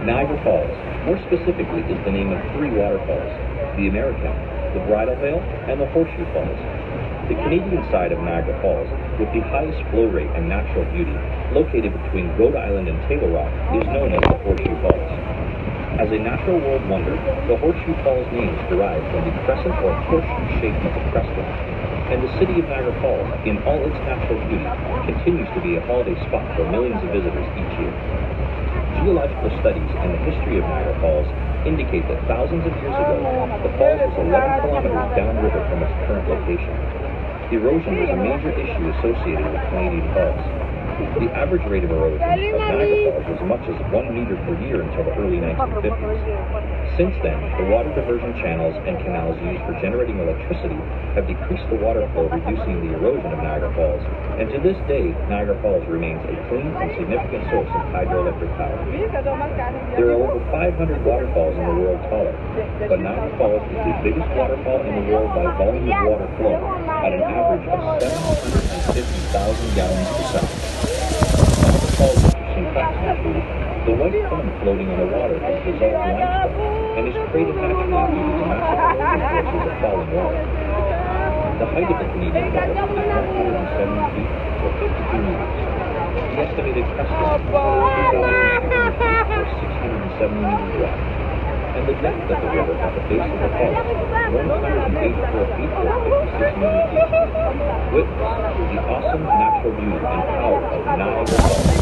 Niagara Falls, more specifically, is the name of three waterfalls: the American, the Bridal Veil, and the Horseshoe Falls. The Canadian side of Niagara Falls, with the highest flow rate and natural beauty, located between Rhode Island and Table Rock, is known as the Horseshoe Falls. As a natural world wonder, the Horseshoe Falls name is derived from the crescent or horseshoe shape of the crestline, and the city of Niagara Falls, in all its natural beauty, continues to be a holiday spot for millions of visitors each year. Geological studies and the history of Niagara Falls indicate that thousands of years ago, the falls was 11 kilometers downriver from its current location. Erosion was a major issue associated with Canadian Falls. The average rate of erosion of Niagara Falls was as much as 1 meter per year until the early 1950s. Since then, the water diversion channels and canals used for generating electricity have decreased the water flow, reducing the erosion of Niagara Falls, and to this day, Niagara Falls remains a clean and significant source of hydroelectric power. There are over 500 waterfalls in the world total, but Niagara Falls is the biggest waterfall in the world by volume of water flow, at an average of 750,000 gallons per second. Niagara Falls' interesting facts include the white foam floating on the water is dissolved limestone and is created naturally due to the massive erosion forces of falling water. The height of the Canadian Falls is 170 feet or 52 meters. The estimated crestline is 3,600 feet or 670 meters wide. And the depth of the river at the base of the falls, 184 feet or 56 meters deep. Witness the awesome natural beauty and power of Niagara Falls.